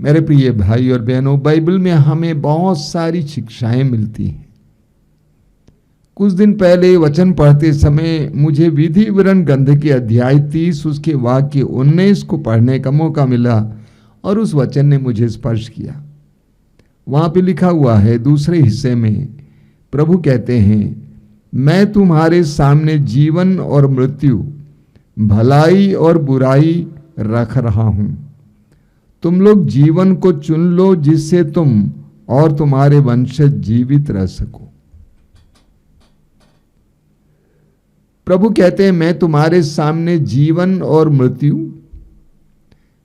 मेरे प्रिय भाई और बहनों, बाइबल में हमें बहुत सारी शिक्षाएं मिलती हैं। कुछ दिन पहले वचन पढ़ते समय मुझे विधि विवरण ग्रंथ के अध्याय 30 उसके वाक्य 19 को पढ़ने का मौका मिला और उस वचन ने मुझे स्पर्श किया। वहां पे लिखा हुआ है, दूसरे हिस्से में प्रभु कहते हैं, मैं तुम्हारे सामने जीवन और मृत्यु, भलाई और बुराई रख रहा हूं। तुम लोग जीवन को चुन लो जिससे तुम और तुम्हारे वंशज जीवित रह सको। प्रभु कहते हैं, मैं तुम्हारे सामने जीवन और मृत्यु,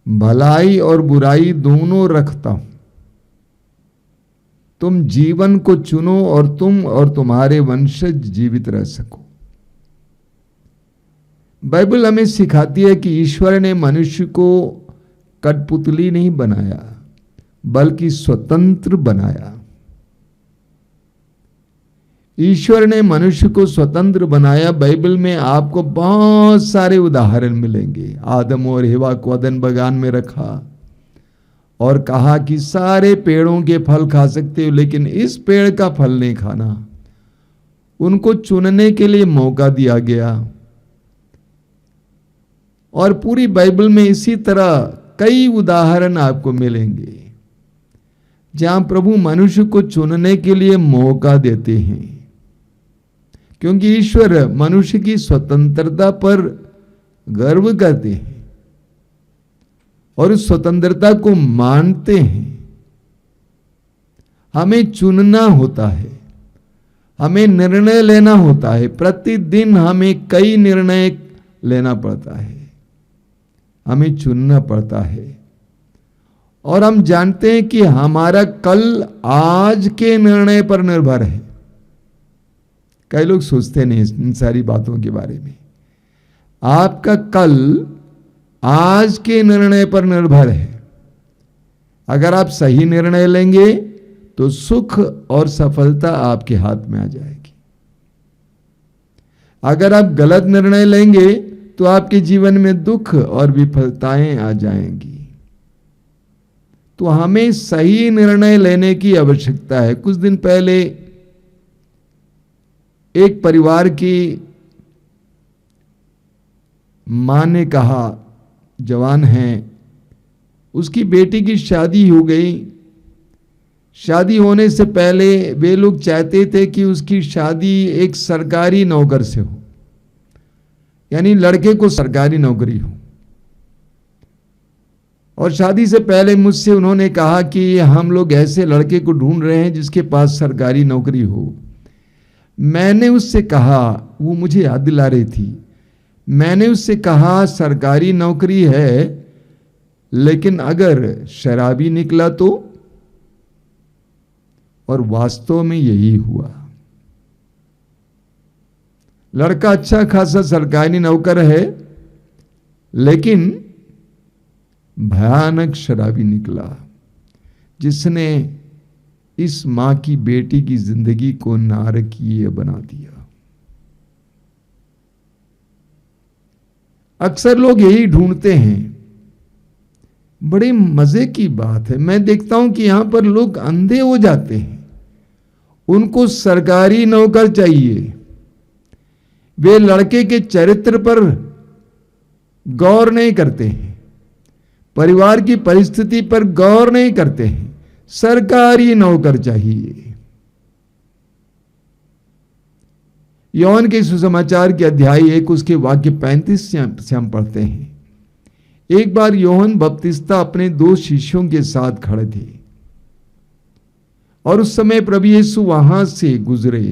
भलाई और बुराई दोनों रखता हूं। तुम जीवन को चुनो और तुम और तुम्हारे वंशज जीवित रह सको। बाइबल हमें सिखाती है कि ईश्वर ने मनुष्य को कठपुतली नहीं बनाया, बल्कि स्वतंत्र बनाया। ईश्वर ने मनुष्य को स्वतंत्र बनाया। बाइबल में आपको बहुत सारे उदाहरण मिलेंगे। आदम और हवा को अदन बगान में रखा और कहा कि सारे पेड़ों के फल खा सकते हो, लेकिन इस पेड़ का फल नहीं खाना। उनको चुनने के लिए मौका दिया गया। और पूरी बाइबल में इसी तरह कई उदाहरण आपको मिलेंगे जहां प्रभु मनुष्य को चुनने के लिए मौका देते हैं, क्योंकि ईश्वर मनुष्य की स्वतंत्रता पर गर्व करते हैं और उस स्वतंत्रता को मानते हैं। हमें चुनना होता है, हमें निर्णय लेना होता है। प्रतिदिन हमें कई निर्णय लेना पड़ता है, हमें चुनना पड़ता है। और हम जानते हैं कि हमारा कल आज के निर्णय पर निर्भर है। कई लोग सोचते नहीं इन सारी बातों के बारे में। आपका कल आज के निर्णय पर निर्भर है। अगर आप सही निर्णय लेंगे तो सुख और सफलता आपके हाथ में आ जाएगी। अगर आप गलत निर्णय लेंगे तो आपके जीवन में दुख और विफलताएं आ जाएंगी। तो हमें सही निर्णय लेने की आवश्यकता है। कुछ दिन पहले एक परिवार की मां ने कहा, जवान है, उसकी बेटी की शादी हो गई। शादी होने से पहले वे लोग चाहते थे कि उसकी शादी एक सरकारी नौकर से हो, यानी लड़के को सरकारी नौकरी हो। और शादी से पहले मुझसे उन्होंने कहा कि हम लोग ऐसे लड़के को ढूंढ रहे हैं जिसके पास सरकारी नौकरी हो। मैंने उससे कहा, वो मुझे याद दिला रही थी, मैंने उससे कहा सरकारी नौकरी है, लेकिन अगर शराबी निकला तो? और वास्तव में यही हुआ। लड़का अच्छा खासा सरकारी नौकर है, लेकिन भयानक शराबी निकला, जिसने इस मां की बेटी की जिंदगी को नारकीय बना दिया। अक्सर लोग यही ढूंढते हैं। बड़े मजे की बात है, मैं देखता हूं कि यहां पर लोग अंधे हो जाते हैं। उनको सरकारी नौकर चाहिए। वे लड़के के चरित्र पर गौर नहीं करते हैं, परिवार की परिस्थिति पर गौर नहीं करते हैं। सरकारी नौकर चाहिए। यूहन्ना के सुसमाचार के अध्याय 1 उसके वाक्य 35 से हम पढ़ते हैं। एक बार यूहन्ना बपतिस्ता अपने 2 शिष्यों के साथ खड़े थे और उस समय प्रभु यीशु वहां से गुजरे।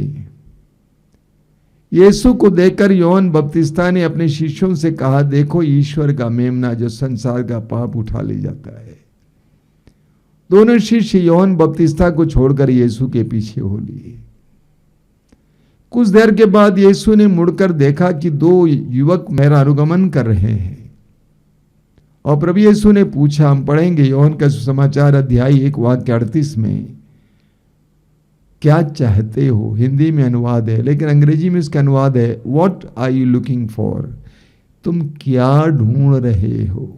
यीशु को देखकर यूहन्ना बपतिस्ता ने अपने शिष्यों से कहा, देखो ईश्वर का मेमना जो संसार का पाप उठा ले जाता है। दोनों शिष्य यूहन्ना बपतिस्ता को छोड़कर यीशु के पीछे हो लिए। कुछ देर के बाद यीशु ने मुड़कर देखा कि 2 युवक मेरा अनुगमन कर रहे हैं। और प्रभु यीशु ने पूछा, हम पढ़ेंगे यूहन्ना का सुसमाचार अध्याय 1 वाक्य 38 में, क्या चाहते हो? हिंदी में अनुवाद है, लेकिन अंग्रेजी में इसका अनुवाद है, what are you looking for? तुम क्या ढूंढ रहे हो?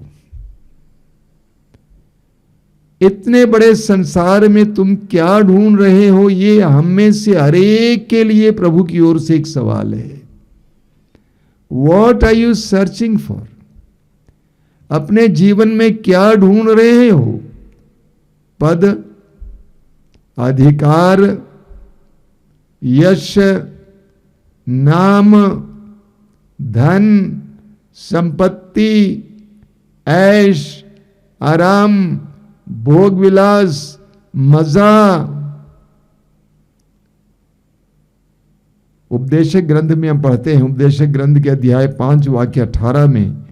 इतने बड़े संसार में तुम क्या ढूंढ रहे हो, ये हम में से हर एक के लिए प्रभु की ओर से एक सवाल है। What are you searching for? अपने जीवन में क्या ढूंढ रहे हो? पद, अधिकार, यश, नाम, धन, संपत्ति, ऐश, आराम, भोग विलास, मजा। उपदेशक ग्रंथ में हम पढ़ते हैं, उपदेशक ग्रंथ के अध्याय 5 वाक्य 18 में,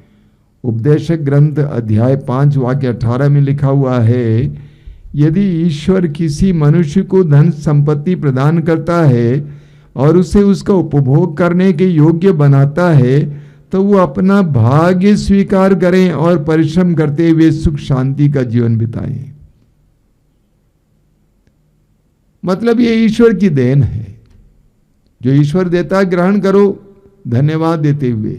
उपदेशक ग्रंथ अध्याय 5 वाक्य 18 में लिखा हुआ है, यदि ईश्वर किसी मनुष्य को धन संपत्ति प्रदान करता है और उसे उसका उपभोग करने के योग्य बनाता है, तो वो अपना भाग्य स्वीकार करें और परिश्रम करते हुए सुख शांति का जीवन बिताएं। मतलब ये ईश्वर की देन है, जो ईश्वर देता है ग्रहण करो धन्यवाद देते हुए।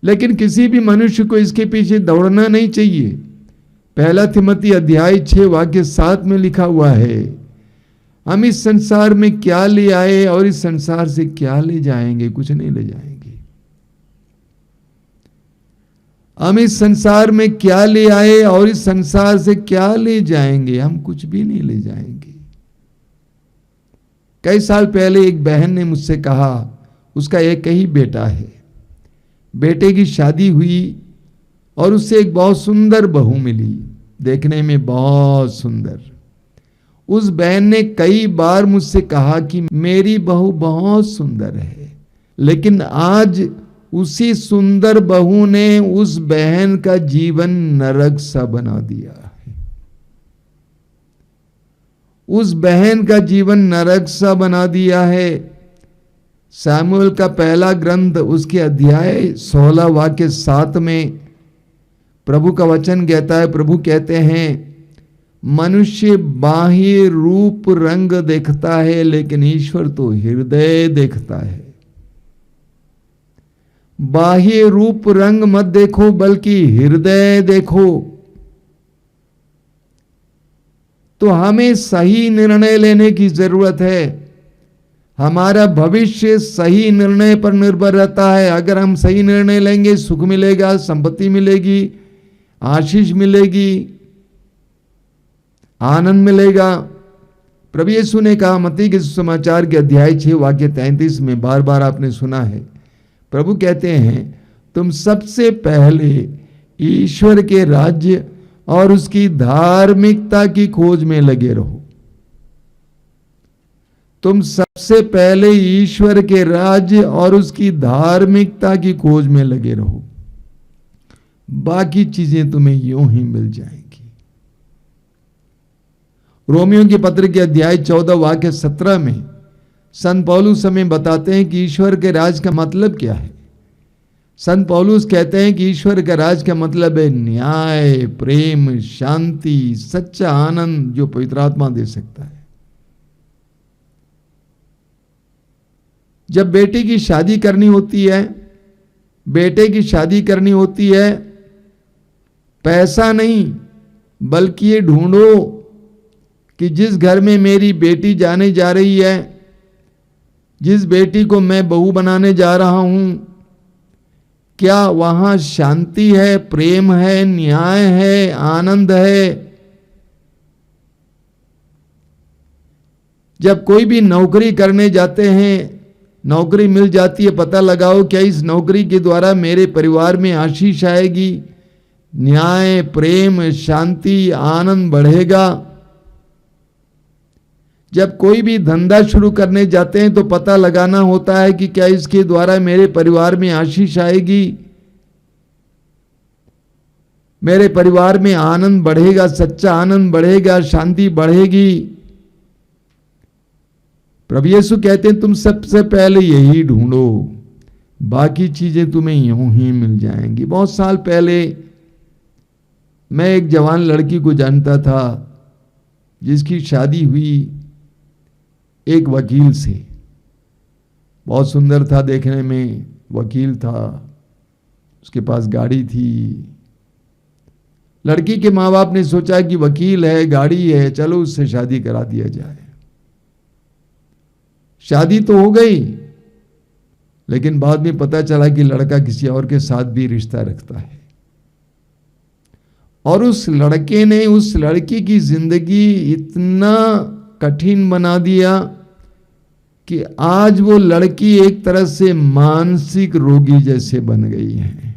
लेकिन किसी भी मनुष्य को इसके पीछे दौड़ना नहीं चाहिए। पहला तिमोथी अध्याय 6 वाक्य 7 में लिखा हुआ है, हम इस संसार में क्या ले आए और इस संसार से क्या ले जाएंगे? कुछ नहीं ले जाएंगे। हम इस संसार में क्या ले आए और इस संसार से क्या ले जाएंगे? हम कुछ भी नहीं ले जाएंगे। कई साल पहले एक बहन ने मुझसे कहा, उसका एक ही बेटा है, बेटे की शादी हुई और उससे एक बहुत सुंदर बहू मिली, देखने में बहुत सुंदर। उस बहन ने कई बार मुझसे कहा कि मेरी बहू बहुत सुंदर है, लेकिन आज उसी सुंदर बहू ने उस बहन का जीवन नरक सा बना दिया है। उस बहन का जीवन नरक सा बना दिया है। सामुएल का पहला ग्रंथ उसके अध्याय 16 वाक्य 7 में प्रभु का वचन कहता है, प्रभु कहते हैं, मनुष्य बाह्य रूप रंग देखता है, लेकिन ईश्वर तो हृदय देखता है। बाह्य रूप रंग मत देखो, बल्कि हृदय देखो। तो हमें सही निर्णय लेने की जरूरत है। हमारा भविष्य सही निर्णय पर निर्भर रहता है। अगर हम सही निर्णय लेंगे, सुख मिलेगा, संपत्ति मिलेगी, आशीष मिलेगी, आनंद मिलेगा। प्रभु यीशु ने कहा मत्ती के सुसमाचार के अध्याय 6 वाक्य 33 में, बार बार आपने सुना है, प्रभु कहते हैं, तुम सबसे पहले ईश्वर के राज्य और उसकी धार्मिकता की खोज में लगे रहो। तुम सबसे पहले ईश्वर के राज्य और उसकी धार्मिकता की खोज में लगे रहो, बाकी चीजें तुम्हें यूं ही मिल जाएंगी। रोमियो के पत्र के अध्याय 14 वाक्य 17 में संत पौलुस हमें बताते हैं कि ईश्वर के राज का मतलब क्या है। संत पौलुस कहते हैं कि ईश्वर का राज का मतलब है न्याय, प्रेम, शांति, सच्चा आनंद जो पवित्र आत्मा दे सकता है। जब बेटी की शादी करनी होती है, बेटे की शादी करनी होती है, पैसा नहीं बल्कि ये ढूंढो कि जिस घर में मेरी बेटी जाने जा रही है, जिस बेटी को मैं बहू बनाने जा रहा हूं, क्या वहां शांति है, प्रेम है, न्याय है, आनंद है। जब कोई भी नौकरी करने जाते हैं, नौकरी मिल जाती है, पता लगाओ क्या इस नौकरी के द्वारा मेरे परिवार में आशीष आएगी, न्याय, प्रेम, शांति, आनंद बढ़ेगा। जब कोई भी धंधा शुरू करने जाते हैं तो पता लगाना होता है कि क्या इसके द्वारा मेरे परिवार में आशीष आएगी, मेरे परिवार में आनंद बढ़ेगा, सच्चा आनंद बढ़ेगा, शांति बढ़ेगी। प्रभु यीशु कहते हैं तुम सबसे पहले यही ढूंढो, बाकी चीजें तुम्हें यूं ही मिल जाएंगी। बहुत साल पहले मैं एक जवान लड़की को जानता था जिसकी शादी हुई एक वकील से। बहुत सुंदर था देखने में, वकील था, उसके पास गाड़ी थी, लड़की के माँ बाप ने सोचा कि वकील है, गाड़ी है, चलो उससे शादी करा दिया जाए। शादी तो हो गई, लेकिन बाद में पता चला कि लड़का किसी और के साथ भी रिश्ता रखता है। और उस लड़के ने उस लड़की की जिंदगी इतना कठिन बना दिया कि आज वो लड़की एक तरह से मानसिक रोगी जैसे बन गई है।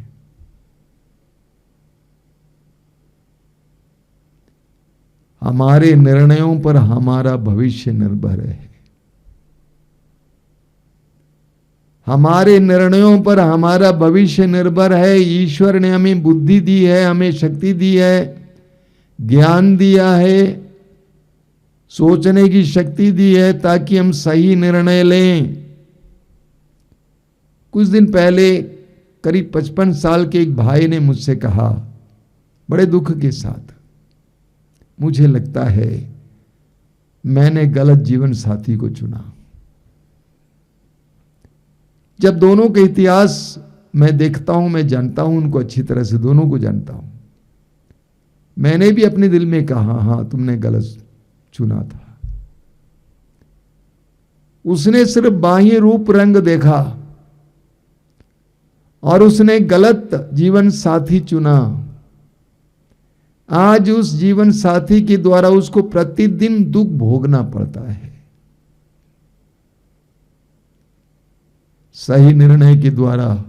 हमारे निर्णयों पर हमारा भविष्य निर्भर है। हमारे निर्णयों पर हमारा भविष्य निर्भर है। ईश्वर ने हमें बुद्धि दी है, हमें शक्ति दी है, ज्ञान दिया है, सोचने की शक्ति दी है ताकि हम सही निर्णय लें। कुछ दिन पहले करीब 55 साल के एक भाई ने मुझसे कहा, बड़े दुख के साथ, मुझे लगता है मैंने गलत जीवन साथी को चुना। जब दोनों का इतिहास मैं देखता हूं, मैं जानता हूं उनको अच्छी तरह से, दोनों को जानता हूं, मैंने भी अपने दिल में कहा, हां तुमने गलत चुना था। उसने सिर्फ बाह्य रूप रंग देखा और उसने गलत जीवन साथी चुना। आज उस जीवन साथी के द्वारा उसको प्रतिदिन दुख भोगना पड़ता है। सही निर्णय के द्वारा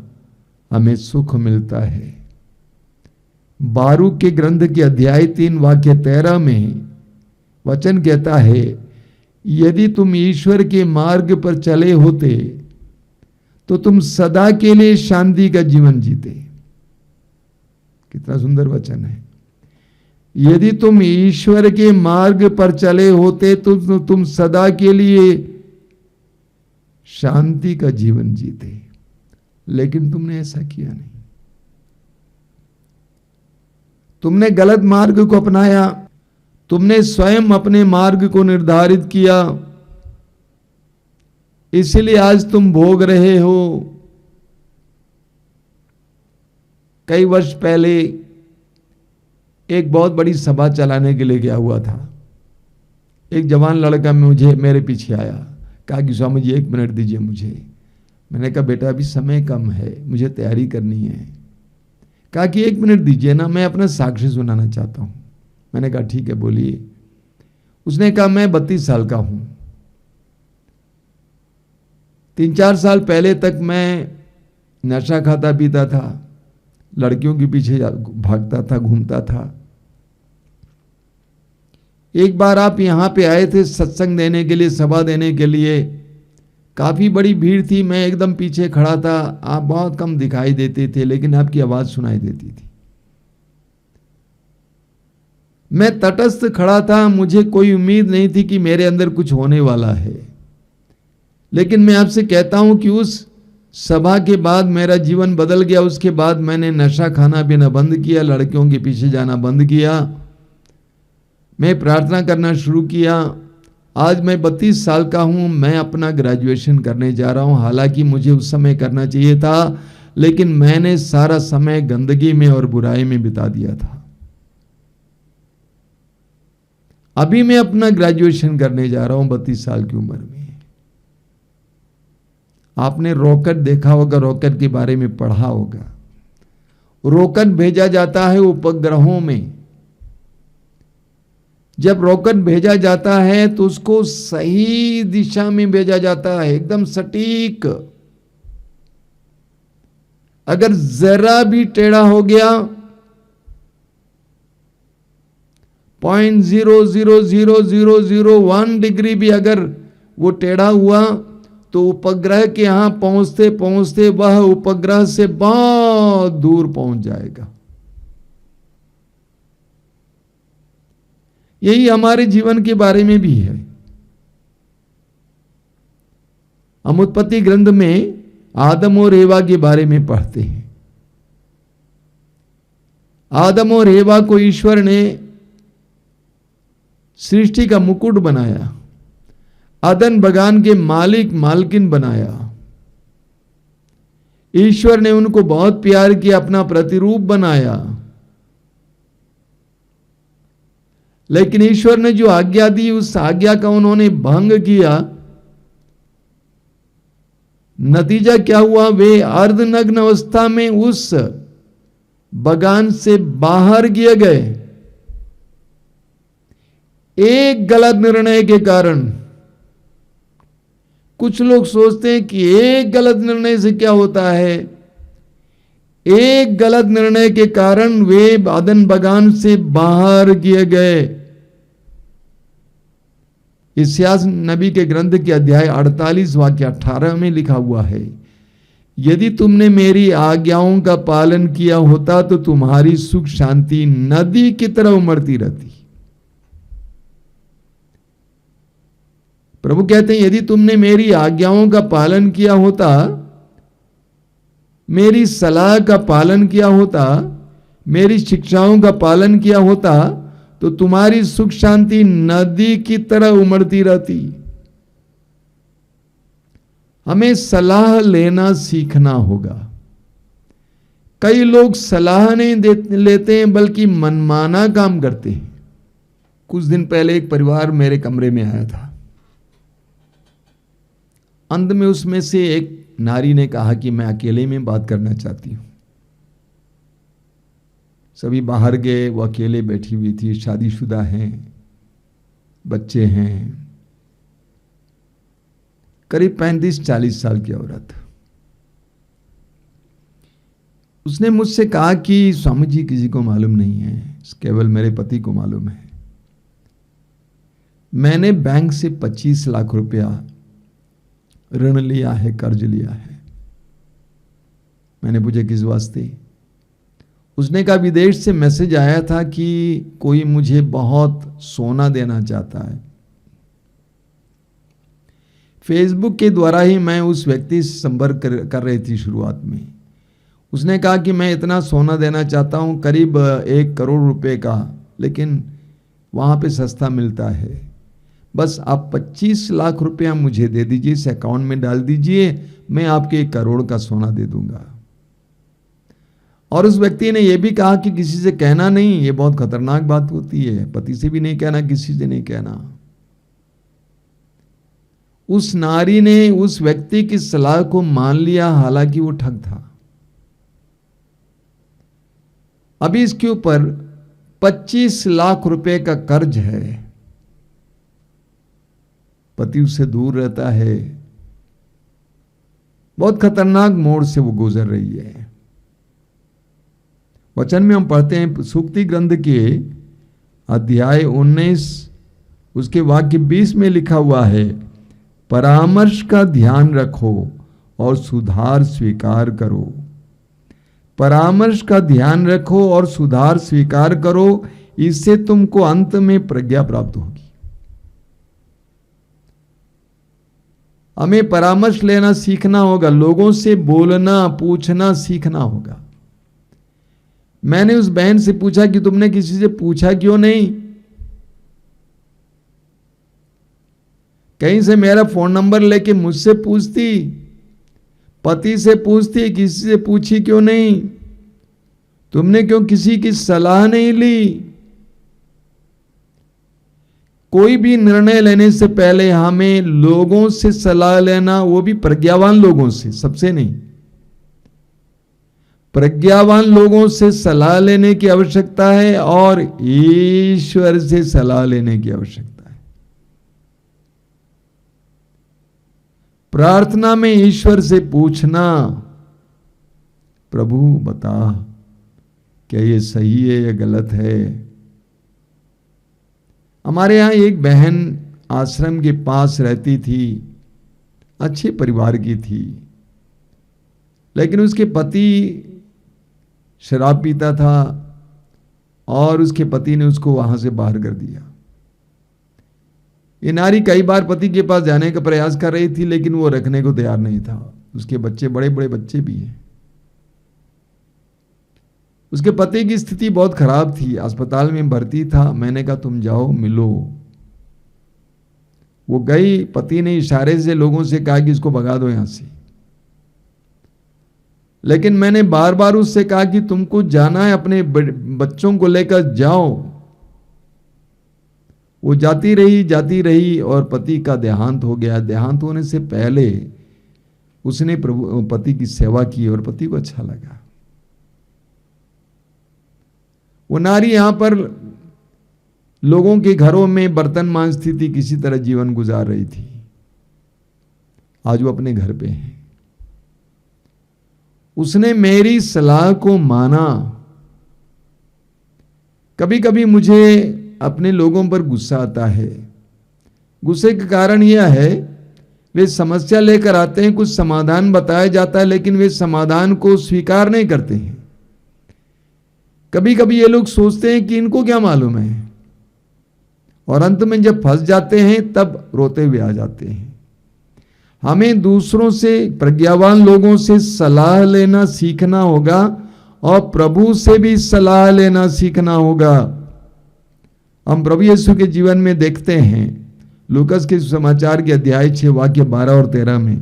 हमें सुख मिलता है। बारूक के ग्रंथ के अध्याय 3 वाक्य 13 में वचन कहता है, यदि तुम ईश्वर के मार्ग पर चले होते तो तुम सदा के लिए शांति का जीवन जीते। कितना सुंदर वचन है। यदि तुम ईश्वर के मार्ग पर चले होते तो तुम सदा के लिए शांति का जीवन जीते, लेकिन तुमने ऐसा किया नहीं। तुमने गलत मार्ग को अपनाया, तुमने स्वयं अपने मार्ग को निर्धारित किया, इसलिए आज तुम भोग रहे हो। कई वर्ष पहले एक बहुत बड़ी सभा चलाने के लिए गया हुआ था। एक जवान लड़का मेरे पीछे आया, कहा कि स्वामी जी 1 मिनट दीजिए मुझे। मैंने कहा बेटा अभी समय कम है, मुझे तैयारी करनी है। कहा कि 1 मिनट दीजिए ना, मैं अपना साक्ष्य सुनाना चाहता हूं। मैंने कहा ठीक है बोलिए। उसने कहा मैं 32 साल का हूं। 3-4 साल पहले तक मैं नशा खाता पीता था, लड़कियों के पीछे भागता था, घूमता था। एक बार आप यहां पे आए थे सत्संग देने के लिए, सभा देने के लिए। काफी बड़ी भीड़ थी, मैं एकदम पीछे खड़ा था। आप बहुत कम दिखाई देते थे, लेकिन आपकी आवाज सुनाई देती थी। मैं तटस्थ खड़ा था, मुझे कोई उम्मीद नहीं थी कि मेरे अंदर कुछ होने वाला है। लेकिन मैं आपसे कहता हूं कि उस सभा के बाद मेरा जीवन बदल गया। उसके बाद मैंने नशा खाना पीना बंद किया, लड़कियों के पीछे जाना बंद किया, मैं प्रार्थना करना शुरू किया। आज मैं 32 साल का हूं, मैं अपना ग्रेजुएशन करने जा रहा हूं। हालांकि मुझे उस समय करना चाहिए था, लेकिन मैंने सारा समय गंदगी में और बुराई में बिता दिया था। अभी मैं अपना ग्रेजुएशन करने जा रहा हूं 32 साल की उम्र में। आपने रॉकेट देखा होगा, रॉकेट के बारे में पढ़ा होगा। रॉकेट भेजा जाता है उपग्रहों में। जब रॉकेट भेजा जाता है तो उसको सही दिशा में भेजा जाता है, एकदम सटीक। अगर जरा भी टेढ़ा हो गया, 0.00001 डिग्री भी अगर वो टेढ़ा हुआ तो उपग्रह के यहां पहुंचते पहुंचते वह उपग्रह से बहुत दूर पहुंच जाएगा। यही हमारे जीवन के बारे में भी है। हम उत्पत्ति ग्रंथ में आदम और एवा के बारे में पढ़ते हैं। आदम और एवा को ईश्वर ने सृष्टि का मुकुट बनाया, अदन बगान के मालिक मालकिन बनाया। ईश्वर ने उनको बहुत प्यार किया, अपना प्रतिरूप बनाया। लेकिन ईश्वर ने जो आज्ञा दी उस आज्ञा का उन्होंने भंग किया। नतीजा क्या हुआ? वे अर्धनग्न अवस्था में उस बगान से बाहर किए गए, एक गलत निर्णय के कारण। कुछ लोग सोचते हैं कि एक गलत निर्णय से क्या होता है। एक गलत निर्णय के कारण वे बादन बगान से बाहर किए गए। इस्यास नबी के ग्रंथ के अध्याय 48 वाक्य 18 में लिखा हुआ है, यदि तुमने मेरी आज्ञाओं का पालन किया होता तो तुम्हारी सुख शांति नदी की तरह उमड़ती रहती। प्रभु कहते हैं यदि तुमने मेरी आज्ञाओं का पालन किया होता, मेरी सलाह का पालन किया होता, मेरी शिक्षाओं का पालन किया होता तो तुम्हारी सुख शांति नदी की तरह उमड़ती रहती। हमें सलाह लेना सीखना होगा। कई लोग सलाह नहीं लेते हैं बल्कि मनमाना काम करते हैं। कुछ दिन पहले एक परिवार मेरे कमरे में आया था। अंत में उसमें से एक नारी ने कहा कि मैं अकेले में बात करना चाहती हूं। सभी बाहर गए, वो अकेले बैठी हुई थी। शादीशुदा हैं, बच्चे हैं, करीब 35-40 साल की औरत। उसने मुझसे कहा कि स्वामी जी किसी को मालूम नहीं है, केवल मेरे पति को मालूम है। मैंने बैंक से 25 लाख रुपया ऋण लिया है, कर्ज लिया है। मैंने पूछा किस वास्ते? उसने कहा विदेश से मैसेज आया था कि कोई मुझे बहुत सोना देना चाहता है। फेसबुक के द्वारा ही मैं उस व्यक्ति से संपर्क कर रही थी शुरुआत में। उसने कहा कि मैं इतना सोना देना चाहता हूं, करीब 1 करोड़ रुपए का, लेकिन वहां पे सस्ता मिलता है। बस आप 25 लाख रुपया मुझे दे दीजिए, इस अकाउंट में डाल दीजिए, मैं आपके 1 करोड़ का सोना दे दूंगा। और उस व्यक्ति ने यह भी कहा कि किसी से कहना नहीं, ये बहुत खतरनाक बात होती है, पति से भी नहीं कहना, किसी से नहीं कहना। उस नारी ने उस व्यक्ति की सलाह को मान लिया, हालांकि वो ठग था। अभी इसके ऊपर 25 लाख रुपए का कर्ज है। पति उससे दूर रहता है। बहुत खतरनाक मोड़ से वो गुजर रही है। वचन में हम पढ़ते हैं सूक्ति ग्रंथ के अध्याय 19 उसके वाक्य 20 में लिखा हुआ है, परामर्श का ध्यान रखो और सुधार स्वीकार करो। परामर्श का ध्यान रखो और सुधार स्वीकार करो, इससे तुमको अंत में प्रज्ञा प्राप्त होगी। हमें परामर्श लेना सीखना होगा, लोगों से बोलना पूछना सीखना होगा। मैंने उस बहन से पूछा कि तुमने किसी से पूछा क्यों नहीं? कहीं से मेरा फोन नंबर लेके मुझसे पूछती, पति से पूछती, किसी से पूछी क्यों नहीं? तुमने क्यों किसी की सलाह नहीं ली? कोई भी निर्णय लेने से पहले हमें लोगों से सलाह लेना, वो भी प्रज्ञावान लोगों से, सबसे नहीं। प्रज्ञावान लोगों से सलाह लेने की आवश्यकता है और ईश्वर से सलाह लेने की आवश्यकता है। प्रार्थना में ईश्वर से पूछना, प्रभु बता क्या ये सही है या गलत है। हमारे यहां एक बहन आश्रम के पास रहती थी, अच्छे परिवार की थी, लेकिन उसके पति शराब पीता था और उसके पति ने उसको वहां से बाहर कर दिया। ये नारी कई बार पति के पास जाने का प्रयास कर रही थी, लेकिन वो रखने को तैयार नहीं था। उसके बच्चे, बड़े बड़े बच्चे भी हैं। उसके पति की स्थिति बहुत खराब थी, अस्पताल में भर्ती था। मैंने कहा तुम जाओ मिलो। वो गई, पति ने इशारे से लोगों से कहा कि इसको भगा दो यहां से। लेकिन मैंने बार बार उससे कहा कि तुमको जाना है, अपने बच्चों को लेकर जाओ। वो जाती रही और पति का देहांत हो गया। देहांत होने से पहले उसने पति की सेवा की और पति को अच्छा लगा। वो नारी यहां पर लोगों के घरों में बर्तन मांजती थी, किसी तरह जीवन गुजार रही थी। आज वो अपने घर पे है। उसने मेरी सलाह को माना। कभी कभी मुझे अपने लोगों पर गुस्सा आता है। गुस्से का कारण यह है, वे समस्या लेकर आते हैं, कुछ समाधान बताया जाता है, लेकिन वे समाधान को स्वीकार नहीं करते हैं। कभी कभी ये लोग सोचते हैं कि इनको क्या मालूम है, और अंत में जब फंस जाते हैं तब रोते हुए आ जाते हैं। हमें दूसरों से, प्रज्ञावान लोगों से सलाह लेना सीखना होगा और प्रभु से भी सलाह लेना सीखना होगा। हम प्रभु यीशु के जीवन में देखते हैं, लूकस के समाचार के अध्याय 6 वाक्य 12 और 13 में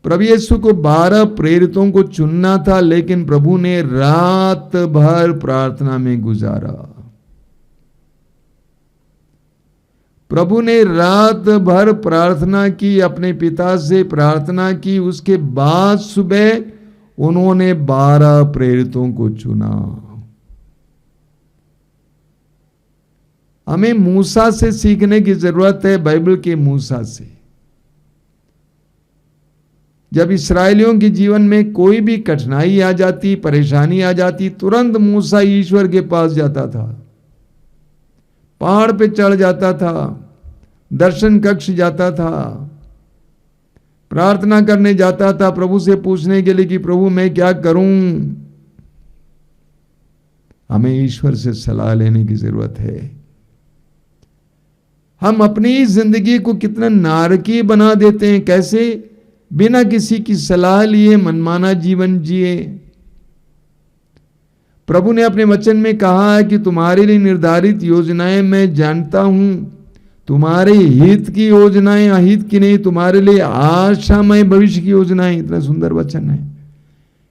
प्रभु यीशु को 12 प्रेरितों को चुनना था, लेकिन प्रभु ने रात भर प्रार्थना में गुजारा। प्रभु ने रात भर प्रार्थना की, अपने पिता से प्रार्थना की। उसके बाद सुबह उन्होंने 12 प्रेरितों को चुना। हमें मूसा से सीखने की जरूरत है, बाइबल के मूसा से। जब इस्राएलियों के जीवन में कोई भी कठिनाई आ जाती, परेशानी आ जाती, तुरंत मूसा ईश्वर के पास जाता था, पहाड़ पे चढ़ जाता था, दर्शन कक्ष जाता था, प्रार्थना करने जाता था, प्रभु से पूछने के लिए कि प्रभु मैं क्या करूं। हमें ईश्वर से सलाह लेने की जरूरत है। हम अपनी जिंदगी को कितना नारकीय बना देते हैं। कैसे? बिना किसी की सलाह लिए मनमाना जीवन जिए। प्रभु ने अपने वचन में कहा है कि तुम्हारे लिए निर्धारित योजनाएं मैं जानता हूं, तुम्हारे हित की योजनाएं, अहित की नहीं, तुम्हारे लिए आशामय भविष्य की योजनाएं। इतना सुंदर वचन है,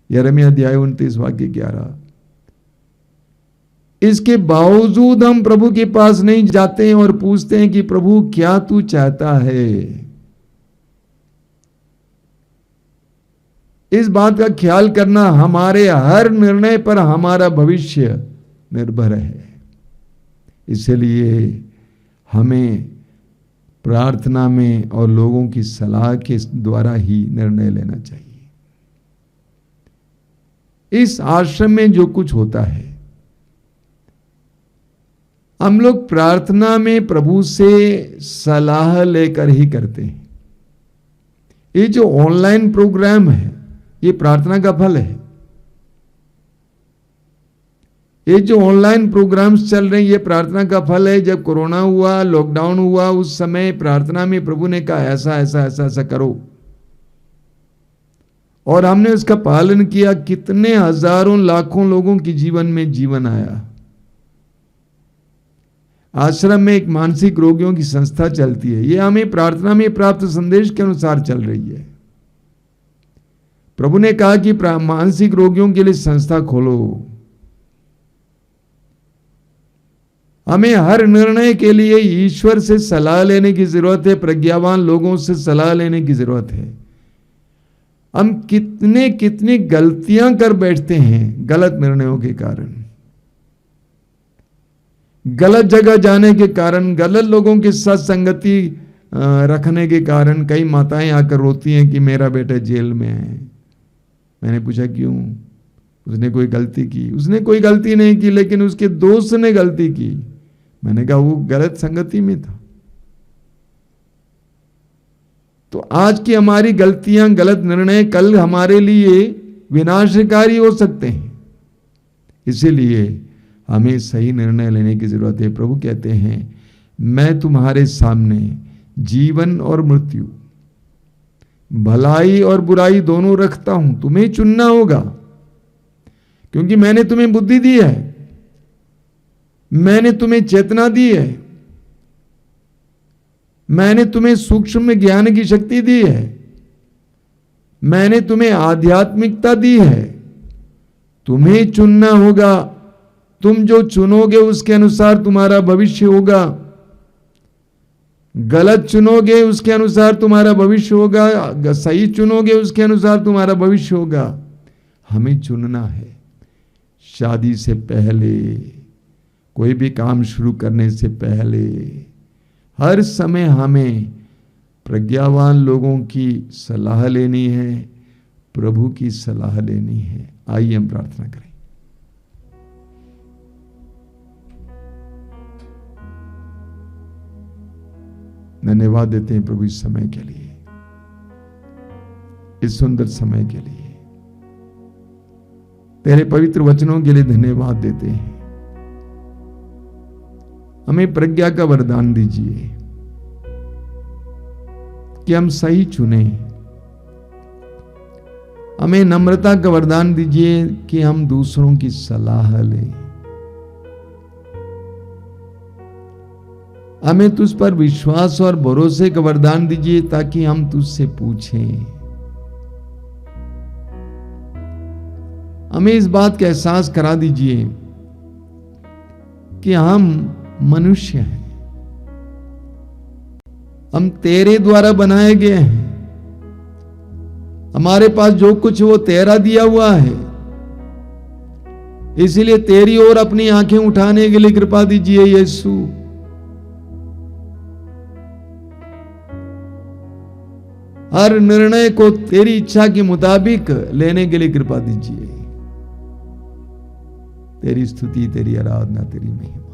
यिर्मयाह अध्याय 29 वाक्य 11। इसके बावजूद हम प्रभु के पास नहीं जाते हैं और पूछते हैं कि प्रभु क्या तू चाहता है। इस बात का ख्याल करना, हमारे हर निर्णय पर हमारा भविष्य निर्भर है। इसलिए हमें प्रार्थना में और लोगों की सलाह के द्वारा ही निर्णय लेना चाहिए। इस आश्रम में जो कुछ होता है, हम लोग प्रार्थना में प्रभु से सलाह लेकर ही करते हैं। ये जो ऑनलाइन प्रोग्राम है, ये प्रार्थना का फल है। ये जो ऑनलाइन प्रोग्राम्स चल रहे हैं, ये प्रार्थना का फल है। जब कोरोना हुआ, लॉकडाउन हुआ, उस समय प्रार्थना में प्रभु ने कहा ऐसा ऐसा ऐसा ऐसा करो, और हमने उसका पालन किया। कितने हजारों लाखों लोगों के जीवन में जीवन आया। आश्रम में एक मानसिक रोगियों की संस्था चलती है, ये हमें प्रार्थना में प्राप्त संदेश के अनुसार चल रही है। प्रभु ने कहा कि मानसिक रोगियों के लिए संस्था खोलो। हमें हर निर्णय के लिए ईश्वर से सलाह लेने की जरूरत है, प्रज्ञावान लोगों से सलाह लेने की जरूरत है। हम कितनी गलतियां कर बैठते हैं गलत निर्णयों के कारण, गलत जगह जाने के कारण, गलत लोगों के साथ संगति रखने के कारण। कई माताएं आकर रोती हैं कि मेरा बेटा जेल में है। मैंने पूछा क्यों? उसने कोई गलती की? उसने कोई गलती नहीं की, लेकिन उसके दोस्त ने गलती की। मैंने कहा वो गलत संगति में था। तो आज की हमारी गलतियां, गलत निर्णय कल हमारे लिए विनाशकारी हो सकते हैं। इसीलिए हमें सही निर्णय लेने की जरूरत है। प्रभु कहते हैं मैं तुम्हारे सामने जीवन और मृत्यु, भलाई और बुराई दोनों रखता हूं, तुम्हें चुनना होगा। क्योंकि मैंने तुम्हें बुद्धि दी है, मैंने तुम्हें चेतना दी है, मैंने तुम्हें सूक्ष्म ज्ञान की शक्ति दी है, मैंने तुम्हें आध्यात्मिकता दी है। तुम्हें चुनना होगा तुम जो चुनोगे उसके अनुसार तुम्हारा भविष्य होगा, गलत चुनोगे उसके अनुसार तुम्हारा भविष्य होगा, सही चुनोगे उसके अनुसार तुम्हारा भविष्य होगा। हमें चुनना है। शादी से पहले, कोई भी काम शुरू करने से पहले, हर समय हमें प्रज्ञावान लोगों की सलाह लेनी है, प्रभु की सलाह लेनी है। आइए हम प्रार्थना करें। धन्यवाद देते हैं प्रभु इस समय के लिए, इस सुंदर समय के लिए। तेरे पवित्र वचनों के लिए धन्यवाद देते हैं। हमें प्रज्ञा का वरदान दीजिए कि हम सही चुने। हमें नम्रता का वरदान दीजिए कि हम दूसरों की सलाह लें। हमें तुझ पर विश्वास और भरोसे का वरदान दीजिए ताकि हम तुझसे पूछें। हमें इस बात का एहसास करा दीजिए कि हम मनुष्य हैं, हम तेरे द्वारा बनाए गए हैं। हमारे पास जो कुछ वो तेरा दिया हुआ है, इसलिए तेरी ओर अपनी आंखें उठाने के लिए कृपा दीजिए यीशु। हर निर्णय को तेरी इच्छा के मुताबिक लेने के लिए कृपा दीजिए। तेरी स्तुति, तेरी आराधना, तेरी महिमा।